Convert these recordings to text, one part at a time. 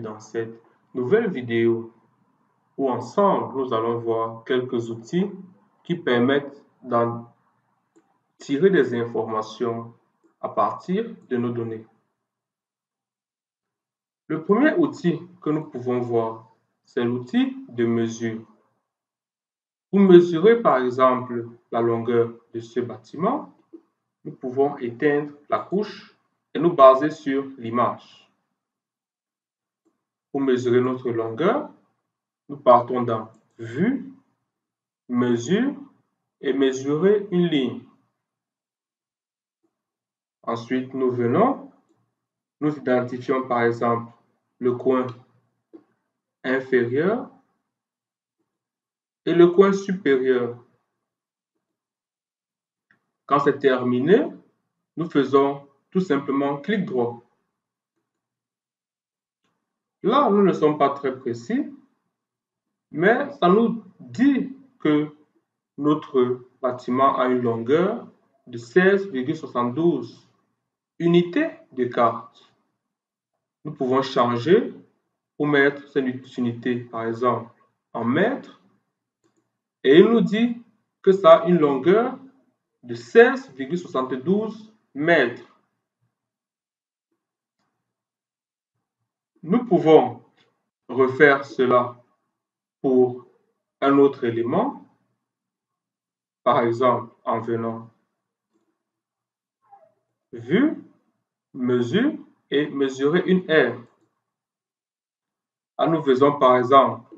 dans cette nouvelle vidéo où ensemble nous allons voir quelques outils qui permettent d'en tirer des informations à partir de nos données. Le premier outil que nous pouvons voir, c'est l'outil de mesure. Pour mesurer par exemple la longueur de ce bâtiment, nous pouvons éteindre la couche et nous baser sur l'image. Pour mesurer notre longueur, nous partons dans Vue, Mesure et mesurer une ligne. Ensuite, nous venons, nous identifions par exemple le coin inférieur et le coin supérieur. Quand c'est terminé, nous faisons tout simplement clic droit. Là, nous ne sommes pas très précis, mais ça nous dit que notre bâtiment a une longueur de 16,72 unités de carte. Nous pouvons changer pour mettre cette unité, par exemple, en mètres. Et il nous dit que ça a une longueur de 16,72 mètres. Nous pouvons refaire cela pour un autre élément, par exemple en venant Vue, Mesure et mesurer une aire. Nous faisons par exemple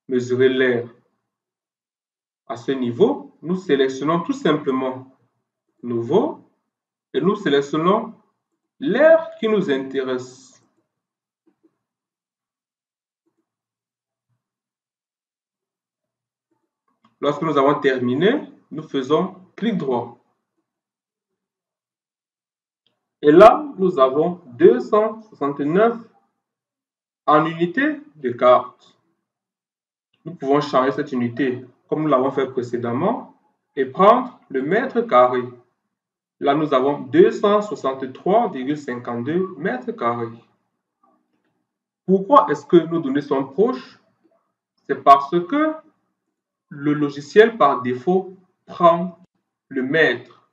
mesurer l'air à ce niveau, nous sélectionnons tout simplement Nouveau et nous sélectionnons l'air qui nous intéresse. Lorsque nous avons terminé, nous faisons clic droit. Et là, nous avons 269 en unité de carte. Nous pouvons changer cette unité comme nous l'avons fait précédemment et prendre le mètre carré. Là, nous avons 263,52 mètres carrés. Pourquoi est-ce que nos données sont proches? C'est parce que le logiciel, par défaut, prend le mètre.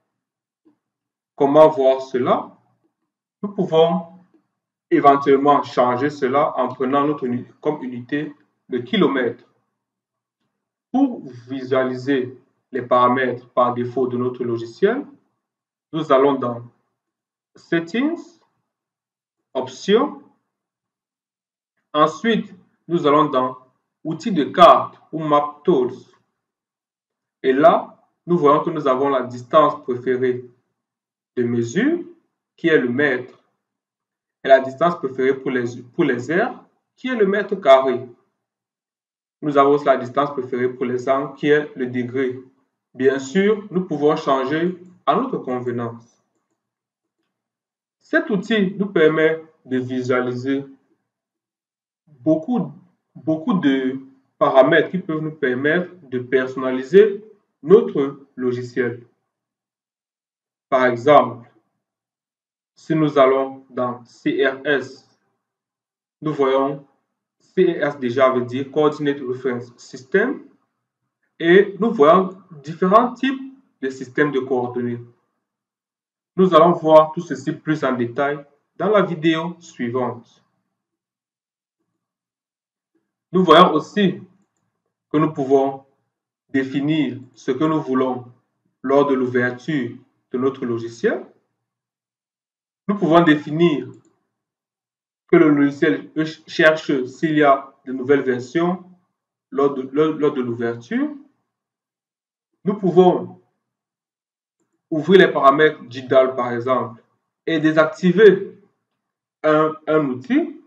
Comment voir cela? Nous pouvons éventuellement changer cela en prenant notre unité comme unité de kilomètre. Pour visualiser les paramètres par défaut de notre logiciel, nous allons dans Settings, Options. Ensuite, nous allons dans Outils de carte ou Map Tools. Et là, nous voyons que nous avons la distance préférée de mesure, qui est le mètre, et la distance préférée pour les aires, qui est le mètre carré. Nous avons aussi la distance préférée pour les angles, qui est le degré. Bien sûr, nous pouvons changer à notre convenance. Cet outil nous permet de visualiser beaucoup de paramètres qui peuvent nous permettre de personnaliser notre logiciel. Par exemple, si nous allons dans CRS, nous voyons CRS déjà veut dire Coordinate Reference System et nous voyons différents types de systèmes de coordonnées. Nous allons voir tout ceci plus en détail dans la vidéo suivante. Nous voyons aussi que nous pouvons définir ce que nous voulons lors de l'ouverture de notre logiciel. Nous pouvons définir que le logiciel cherche s'il y a de nouvelles versions lors de l'ouverture. Nous pouvons ouvrir les paramètres GDAL par exemple et désactiver un outil.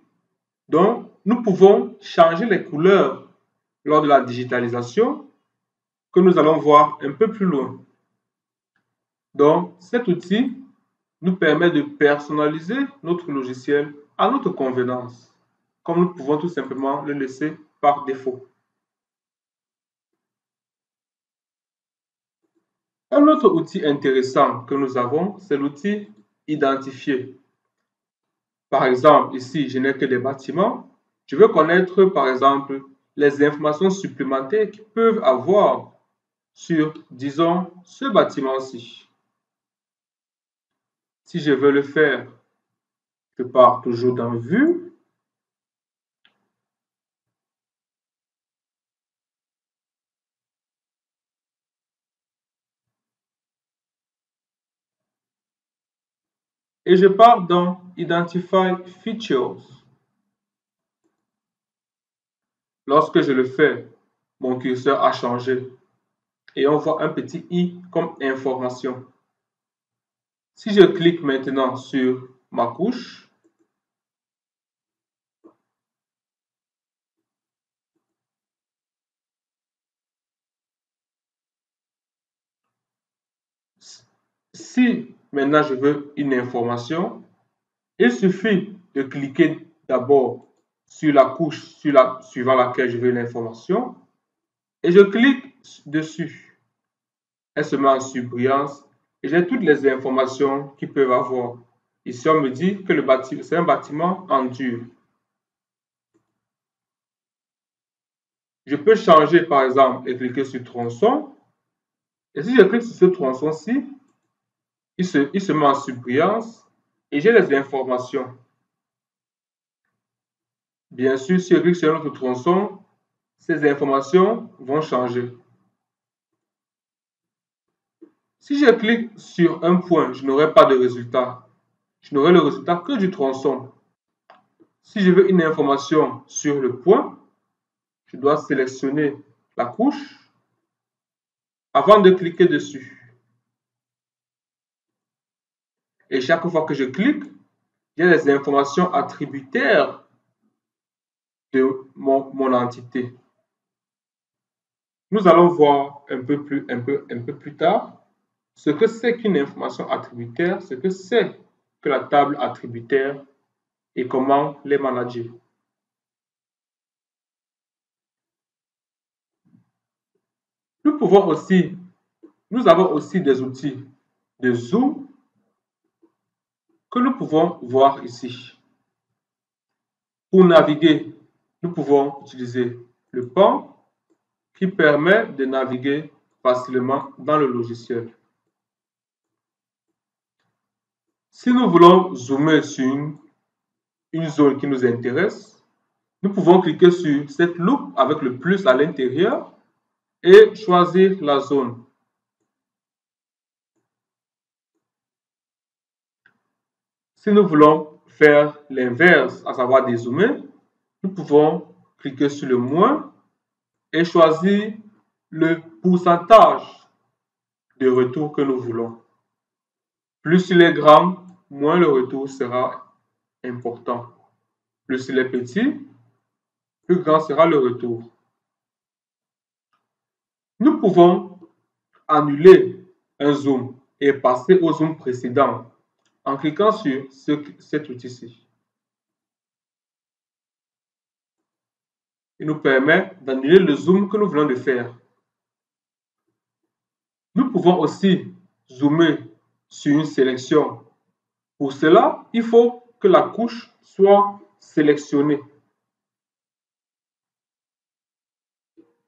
Donc, nous pouvons changer les couleurs lors de la digitalisation que nous allons voir un peu plus loin. Donc, cet outil nous permet de personnaliser notre logiciel à notre convenance, comme nous pouvons tout simplement le laisser par défaut. Un autre outil intéressant que nous avons, c'est l'outil Identifier. Par exemple, ici, je n'ai que des bâtiments. Je veux connaître, par exemple, les informations supplémentaires qu'ils peuvent avoir sur, disons, ce bâtiment-ci. Si je veux le faire, je pars toujours dans Vue. Et je pars dans Identify Features. Lorsque je le fais, mon curseur a changé et on voit un petit i comme information. Si je clique maintenant sur ma couche, si maintenant je veux une information, il suffit de cliquer d'abord sur la couche suivant laquelle je veux l'information et je clique dessus. Elle se met en surbrillance et j'ai toutes les informations qu'ils peuvent avoir. Ici, on me dit que c'est un bâtiment en dur. Je peux changer, par exemple, et cliquer sur tronçon. Et si je clique sur ce tronçon-ci, il se met en surbrillance et j'ai les informations. Bien sûr, si je clique sur un autre tronçon, ces informations vont changer. Si je clique sur un point, je n'aurai pas de résultat. Je n'aurai le résultat que du tronçon. Si je veux une information sur le point, je dois sélectionner la couche avant de cliquer dessus. Et chaque fois que je clique, j'ai les informations attributaires de mon entité. Nous allons voir un peu plus tard ce que c'est qu'une information attributaire, ce que c'est que la table attributaire et comment les manager. Nous avons aussi des outils de zoom que nous pouvons voir ici. Pour naviguer, nous pouvons utiliser le pan qui permet de naviguer facilement dans le logiciel. Si nous voulons zoomer sur une zone qui nous intéresse, nous pouvons cliquer sur cette loupe avec le plus à l'intérieur et choisir la zone. Si nous voulons faire l'inverse, à savoir dézoomer, nous pouvons cliquer sur le moins et choisir le pourcentage de retour que nous voulons. Plus il est grand, moins le retour sera important. Plus il est petit, plus grand sera le retour. Nous pouvons annuler un zoom et passer au zoom précédent en cliquant sur cet outil-ci. Il nous permet d'annuler le zoom que nous venons de faire. Nous pouvons aussi zoomer sur une sélection. Pour cela, il faut que la couche soit sélectionnée.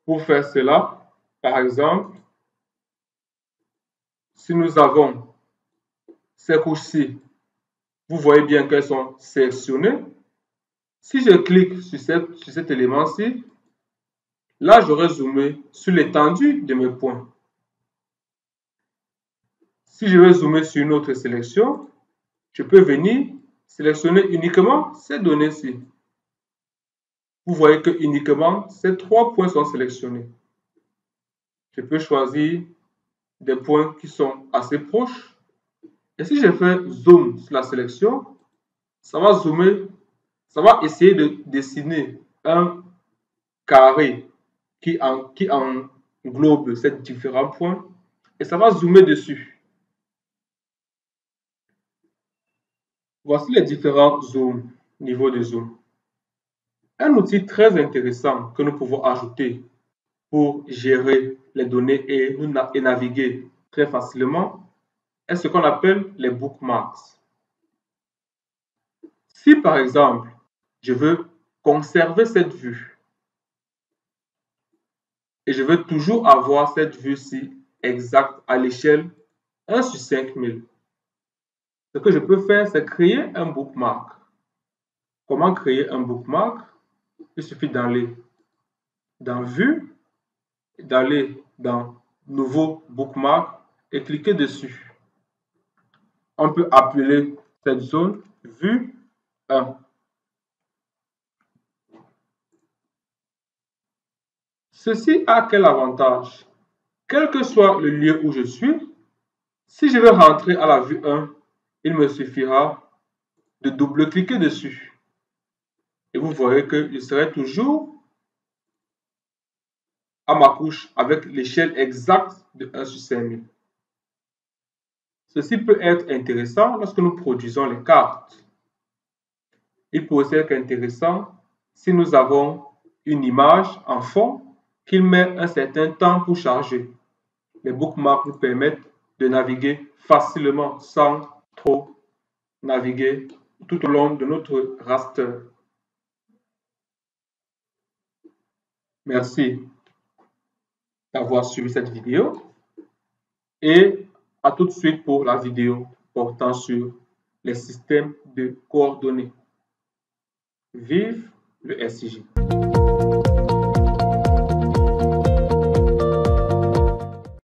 Pour faire cela, par exemple, si nous avons ces couches-ci, vous voyez bien qu'elles sont sélectionnées. Si je clique sur cet élément-ci, là, j'aurai zoomé sur l'étendue de mes points. Si je veux zoomer sur une autre sélection, je peux venir sélectionner uniquement ces données-ci. Vous voyez que uniquement ces 3 points sont sélectionnés. Je peux choisir des points qui sont assez proches. Et si je fais zoom sur la sélection, ça va zoomer, ça va essayer de dessiner un carré qui englobe ces différents points et ça va zoomer dessus. Voici les différents zooms, niveaux de zoom. Un outil très intéressant que nous pouvons ajouter pour gérer les données et naviguer très facilement est ce qu'on appelle les bookmarks. Si par exemple, je veux conserver cette vue. Et je veux toujours avoir cette vue-ci exacte à l'échelle 1 sur 5000. Ce que je peux faire, c'est créer un bookmark. Comment créer un bookmark? Il suffit d'aller dans Vue, d'aller dans Nouveau bookmark et cliquer dessus. On peut appeler cette zone Vue 1. Ceci a quel avantage? Quel que soit le lieu où je suis, si je veux rentrer à la vue 1, il me suffira de double-cliquer dessus. Et vous voyez que je serai toujours à ma couche avec l'échelle exacte de 1 sur 5000. Ceci peut être intéressant lorsque nous produisons les cartes. Il peut aussi être intéressant si nous avons une image en fond qu'il met un certain temps pour charger. Les bookmarks nous permettent de naviguer facilement sans trop naviguer tout au long de notre raster. Merci d'avoir suivi cette vidéo et à tout de suite pour la vidéo portant sur les systèmes de coordonnées. Vive le SIG!